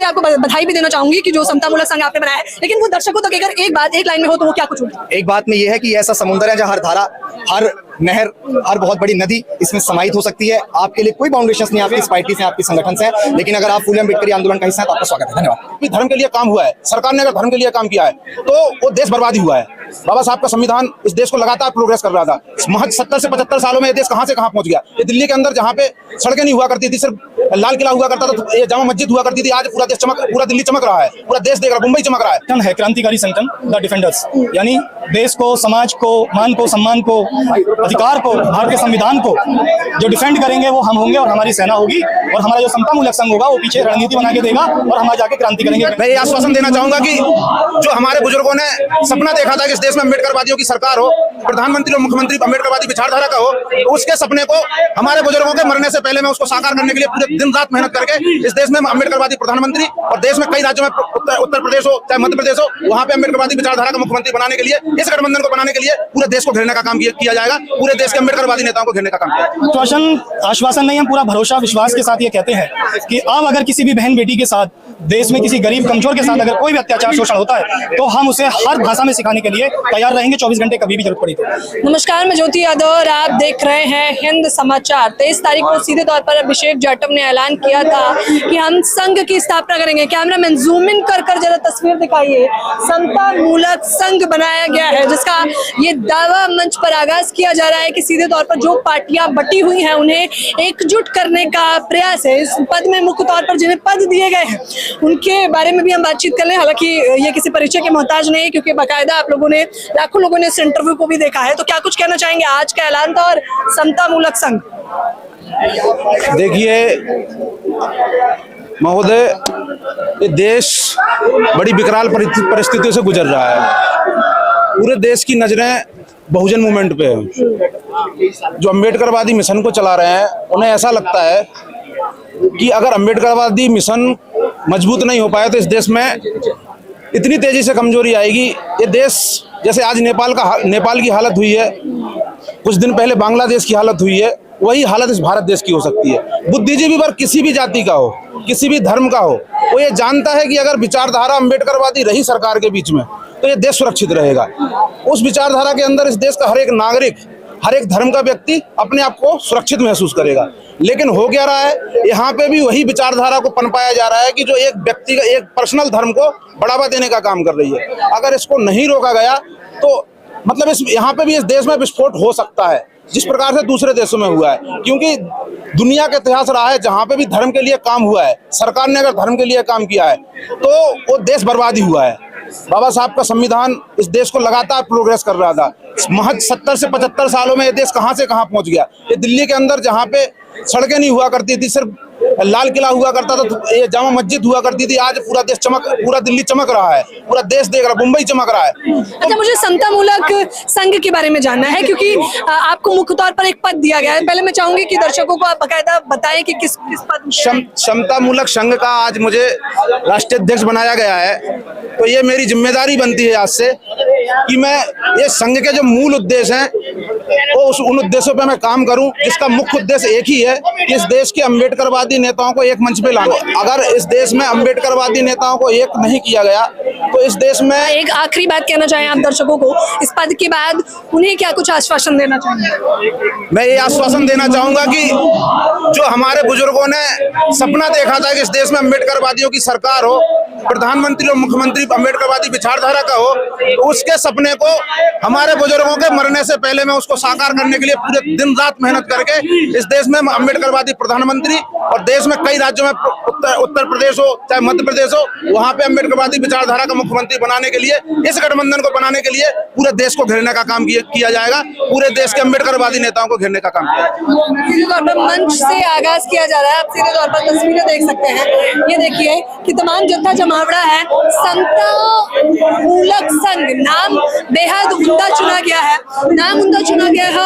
के आपको बधाई भी देना चाहूंगी कि जो समता मूलक संघ आपने बनाया है, लेकिन वो दर्शकों तक अगर एक बात एक लाइन में हो तो वो क्या कुछ होगी? एक बात में ये है कि ऐसा समुद्र है जहाँ हर धारा, हर नहर, हर बहुत बड़ी नदी इसमें समाहित हो सकती है। आपके लिए कोई बाउंडेशंस नहीं, आपकी पार्टी से, आपके संगठन से है, लेकिन अगर आप फूले अम्बेडकरी आंदोलन का हिस्सा है तो आपका स्वागत है। धन्यवाद। धर्म के लिए काम हुआ है, सरकार ने अगर धर्म के लिए काम किया है तो वो देश बर्बादी हुआ है। बाबा साहब का संविधान इस देश को लगातार प्रोग्रेस कर रहा था। महज 70 से 75 सालों में ये देश कहां से कहां पहुंच गया। ये दिल्ली के अंदर जहां पे सड़कें नहीं हुआ करती थी, सिर्फ लाल किला हुआ करता था, ये जामा मस्जिद हुआ करती थी, आज पूरा देश पूरा दिल्ली चमक रहा है, पूरा देश देख रहा है, मुंबई चमक रहा है। क्रांतिकारी संगठन द डिफेंडर्स, यानी देश को, समाज को, मान को, सम्मान को, अधिकार को, भारत के संविधान को जो डिफेंड करेंगे वो हम होंगे और हमारी सेना होगी, और हमारा जो समता मूलक संघ होगा वो पीछे रणनीति बना के देगा और हम जाके क्रांति करेंगे। मैं ये आश्वासन देना चाहूंगा कि जो हमारे बुजुर्गों ने सपना देखा था कि इस देश में अम्बेडकरवादियों की सरकार हो, प्रधानमंत्री और मुख्यमंत्री अम्बेडकरवादी विचारधारा का हो, तो उसके सपने को हमारे बुजुर्गों के मरने से पहले मैं उसको साकार करने के लिए पूरे दिन रात मेहनत करके इस देश में अम्बेडकरवादी प्रधानमंत्री, और देश में कई राज्यों में उत्तर प्रदेश हो चाहे मध्य प्रदेश हो, वहां पे अम्बेडकरवादी विचारधारा का मुख्यमंत्री बनाने के लिए, इस गठबंधन को बनाने के लिए पूरे देश को घेरने का काम किया जाएगा, पूरे देश के अम्बेडकरवादी नेताओं को घेरने का काम किया जाएगा। आश्वासन नहीं, हम पूरा भरोसा विश्वास के साथ ये कहते हैं कि अब अगर किसी भी बहन बेटी के साथ, देश में किसी गरीब कमजोर के साथ अगर कोई भी अत्याचार शोषण होता है तो हम उसे हर भाषा में सिखाने के लिए तैयार रहेंगे, 24 घंटे कभी भी जरूरत पड़ी तो। नमस्कार, मैं ज्योति यादव और आप देख रहे हैं हिंद समाचार। 23 तारीख को सीधे तौर पर अभिषेक जाटव ने ऐलान किया था कि हम संघ की स्थापना करेंगे। कैमरामैन जूम इन कर जरा तस्वीर दिखाइए। समता मूलक संघ बनाया गया है, जिसका ये दावा मंच पर आगाज किया जा रहा है कि सीधे तौर पर जो पार्टियां बटी हुई हैं उन्हें एकजुट करने का प्रयास है। इस पद में मुख्य तौर पर जिन्हें पद दिए गए हैं उनके बारे में भी हम बातचीत कर लें। हालांकि ये किसी परिचय के मोहताज नहीं है, क्योंकि बाकायदा आप लोगों ने, लाखों लोगों ने इस इंटरव्यू को भी देखा है। तो क्या कुछ कहना चाहेंगे? आज का ऐलान था और समता मूलक संघ। देखिए महोदय, ये देश बड़ी विकराल परिस्थितियों से गुजर रहा है। पूरे देश की नजरें बहुजन मूवमेंट पे है। जो अम्बेडकरवादी मिशन को चला रहे हैं उन्हें ऐसा लगता है कि अगर अम्बेडकरवादी मिशन मजबूत नहीं हो पाया तो इस देश में इतनी तेजी से कमजोरी आएगी। ये देश, जैसे आज नेपाल की हालत हुई है, कुछ दिन पहले बांग्लादेश की हालत हुई है, वही हालत इस भारत देश की हो सकती है। बुद्धिजीवी वर्ग किसी भी जाति का हो, किसी भी धर्म का हो, वो ये जानता है कि अगर विचारधारा अम्बेडकरवादी रही सरकार के बीच में तो ये देश सुरक्षित रहेगा। उस विचारधारा के अंदर इस देश का हर एक नागरिक, हर एक धर्म का व्यक्ति अपने आप को सुरक्षित महसूस करेगा। लेकिन हो क्या रहा है, यहाँ पे भी वही विचारधारा को पनपाया जा रहा है कि जो एक व्यक्ति का, एक पर्सनल धर्म को बढ़ावा देने का काम कर रही है। अगर इसको नहीं रोका गया तो मतलब यहाँ पे भी इस देश में विस्फोट हो सकता है, जिस प्रकार से दूसरे देशों में हुआ है। क्योंकि दुनिया का इतिहास रहा है, जहाँ पे भी धर्म के लिए काम हुआ है, सरकार ने अगर धर्म के लिए काम किया है तो वो देश बर्बादी हुआ है। बाबा साहब का संविधान इस देश को लगातार प्रोग्रेस कर रहा था। महज 70 से 75 सालों में ये देश कहां से कहां पहुंच गया। ये दिल्ली के अंदर जहां पे सड़कें नहीं हुआ करती थी, सिर्फ लाल किला हुआ करता था, ये जामा मस्जिद हुआ करती थी, आज पूरा दिल्ली चमक रहा है, पूरा देश देख रहा है, मुंबई चमक रहा है। अच्छा, मुझे समता मूलक संघ के बारे में जानना है, क्योंकि आपको मुख्य तौर पर एक पद दिया गया है। पहले मैं चाहूंगी कि दर्शकों को आप बाकायदा बताएं कि किस पद। समता मूलक संघ का आज मुझे राष्ट्रीय अध्यक्ष बनाया गया है, तो ये मेरी जिम्मेदारी बनती है आज से कि मैं ये संघ के जो मूल उद्देश्य हैं वो उन उद्देश्यों पे मैं काम करूं, जिसका मुख्य उद्देश्य एक ही है कि इस देश के अम्बेडकरवादी नेताओं को एक मंच पे लाना। अगर इस देश में अम्बेडकरवादी नेताओं को एक नहीं किया गया तो इस देश में। एक आखिरी बात कहना चाहें आप दर्शकों को, इस पद के बाद उन्हें क्या कुछ आश्वासन देना चाहेंगे? मैं ये आश्वासन देना चाहूंगा कि जो हमारे बुजुर्गों ने सपना देखा था कि इस देश में अम्बेडकरवादियों की सरकार हो, प्रधानमंत्री और मुख्यमंत्री अम्बेडकरवादी विचारधारा का हो, तो उसके सपने को हमारे बुजुर्गों के मरने से पहले मैं उसको साकार करने के लिए पूरे दिन रात मेहनत करके इस देश में अम्बेडकरवादी प्रधानमंत्री, और देश में कई राज्यों में उत्तर प्रदेश हो चाहे मध्य प्रदेश हो, वहां पे अम्बेडकरवादी विचारधारा का मुख्यमंत्री बनाने के लिए, इस गठबंधन को बनाने के लिए पूरे देश को घेरने का काम किया जाएगा, पूरे देश के अम्बेडकरवादी नेताओं को घेरने का काम किया जाएगा। सीधे तौर पर मंच से आगाज किया जा रहा है, आप सीधे तौर पर तस्वीरें देख सकते हैं। ये देखिए कि तमाम जत्था जमावड़ा है। समता मूलक संघ नाम बेहद उम्दा चुना गया है,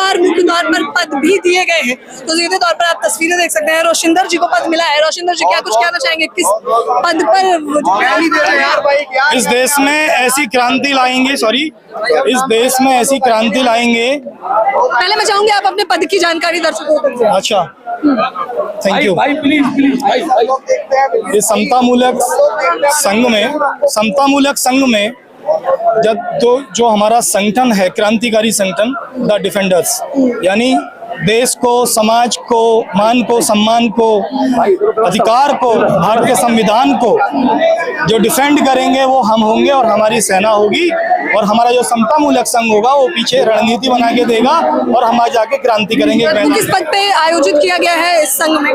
और मुख्य तौर पर पद भी दिए गए हैं। तो सीधे तौर पर आप तस्वीरें देख सकते हैं। रोशिंदर जी को पद मिला है। रोशिंदर जी, क्या कुछ कहना चाहेंगे? किस पद पर इस देश में ऐसी क्रांति लाएंगे, इस देश में ऐसी क्रांति लाएंगे। पहले मैं चाहूंगी आप अपने पद की जानकारी दर्शकों को दें। अच्छा, थैंक यू। इस समतामूलक संघ में जब तो जो हमारा संगठन है, क्रांतिकारी संगठन द डिफेंडर्स, यानी देश को, समाज को, मान को, सम्मान को, अधिकार को, भारतीय संविधान को जो डिफेंड करेंगे वो हम होंगे और हमारी सेना होगी, और हमारा जो समतामूलक संघ होगा वो पीछे रणनीति बना के देगा और हम आज जाके क्रांति करेंगे। किस पद पे आयोजित किया गया है इस संघ में?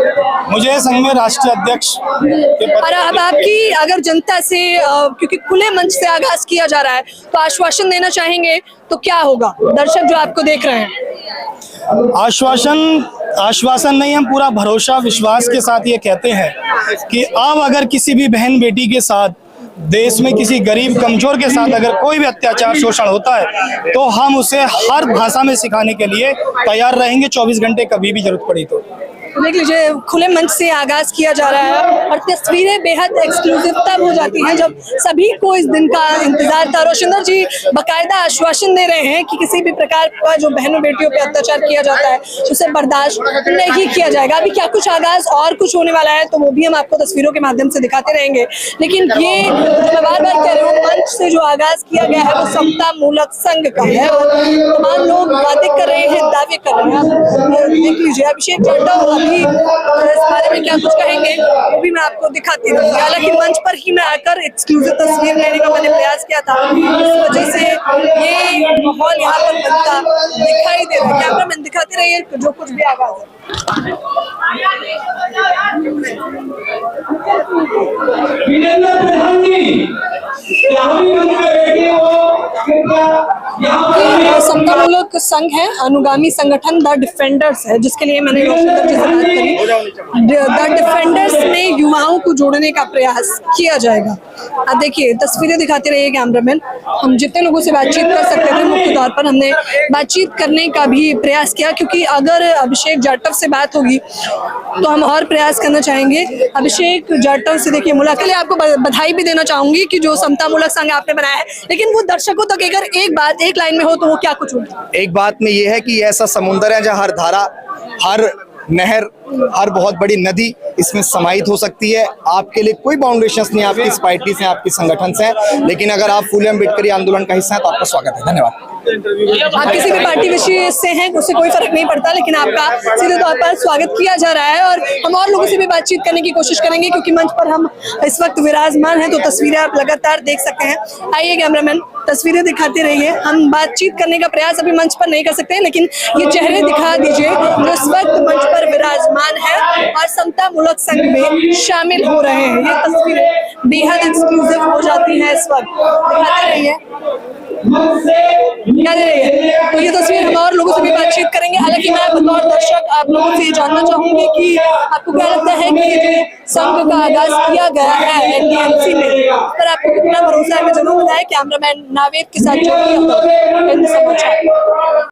मुझे संघ में राष्ट्रीय अध्यक्ष के पद। और अब आपकी अगर जनता से, क्योंकि खुले मंच से आगाज किया जा रहा है, तो आश्वासन देना चाहेंगे तो क्या होगा दर्शक जो आपको देख रहे हैं? आश्वासन नहीं, हम पूरा भरोसा विश्वास के साथ ये कहते हैं कि अब अगर किसी भी बहन बेटी के साथ, देश में किसी गरीब कमजोर के साथ अगर कोई भी अत्याचार शोषण होता है तो हम उसे हर भाषा में सिखाने के लिए तैयार रहेंगे, 24 घंटे कभी भी जरूरत पड़ी तो। देख लीजिए, खुले मंच से आगाज किया जा रहा है और तस्वीरें बेहद एक्सक्लूसिव तब हो जाती हैं जब सभी को इस दिन का इंतजार था। रोशिंदर जी बाकायदा आश्वासन दे रहे हैं कि किसी भी प्रकार का जो बहनों बेटियों पे अत्याचार किया जाता है उसे बर्दाश्त नहीं किया जाएगा। अभी क्या कुछ आगाज और कुछ होने वाला है तो वो भी हम आपको तस्वीरों के माध्यम से दिखाते रहेंगे, लेकिन ये मैं बार बार कह रही हूँ, मंच से जो आगाज किया गया है वो समतामूलक संघ का है और तमाम लोग बातें कर रहे हैं, दावे कर रहे हैं। देख लीजिए, अभिषेक जाटव इस बारे में क्या कुछ कहेंगे वो भी मैं आपको दिखाती हूँ। हालांकि मंच पर ही मैं आकर एक्सक्लूसिव तस्वीर लेने का मैंने प्रयास किया था, इस वजह से ये माहौल यहाँ पर बनता दिखाई दे रहा है। कैमरामैन दिखाते रहिए जो कुछ भी आगाज है। समतामूलक संघ है, अनुगामी संगठन द डिफेंडर्स है, जिसके लिए मैंने रोशिंदर जी से बात करी। द डिफेंडर्स में युवाओं को जोड़ने का प्रयास किया जाएगा। अब देखिए, तस्वीरें दिखाते रहिए कैमरामैन। हम जितने लोगों से बातचीत कर सकते थे मुख्य तौर पर हमने बातचीत करने का भी प्रयास किया, क्योंकि अगर अभिषेक जाटव से बात होगी तो हम और प्रयास करना चाहेंगे। अभिषेक जाटव से देखिए, मुलाकात के लिए आपको बधाई भी देना चाहूंगी कि जो समतामूलक संघ आपने बनाया है, लेकिन वो दर्शकों तक अगर एक बात एक लाइन में हो तो वो क्या कुछ होगी? एक बात में ये है कि ऐसा समुंदर है जहाँ हर धारा, हर नहर, हर बहुत बड़ी नदी इसमें समाहित हो सकती है। आपके लिए कोई बाउंडेशंस नहीं, आपकी पार्टी से, आपकी संगठन से, लेकिन अगर आप फूले अम्बेडकरी आंदोलन का हिस्सा है तो आपका स्वागत है। धन्यवाद। आप किसी भी पार्टी विशेष से हैं उससे कोई फर्क नहीं पड़ता, लेकिन आपका सीधे तौर पर स्वागत किया जा रहा है और हम और लोगों से भी बातचीत करने की कोशिश करेंगे, क्योंकि मंच पर हम इस वक्त विराजमान हैं। तो तस्वीरें आप लगातार देख सकते हैं। आइए कैमरामैन, तस्वीरें दिखाते रहिए। हम बातचीत करने का प्रयास अभी मंच पर नहीं कर सकते, लेकिन ये चेहरे दिखा दीजिए जो इस वक्त मंच पर विराजमान है और समतामूलक संघ में शामिल हो रहे हैं। ये तस्वीरें बेहद एक्सक्लूसिव हो जाती हैं इस वक्त। दिखाते रहिए, तो ये तस्वीर हम और लोगों से भी बातचीत करेंगे। हालांकि मैं बतौर दर्शक आप लोगों से ये जानना चाहूंगी कि आपको क्या लगता है कि ये जो संघ का आगाज किया गया है एनडीएमसी में, पर आपको कितना भरोसा है? मैं जरूर बताया। कैमरामैन नावेद के साथ हिंद समाचार।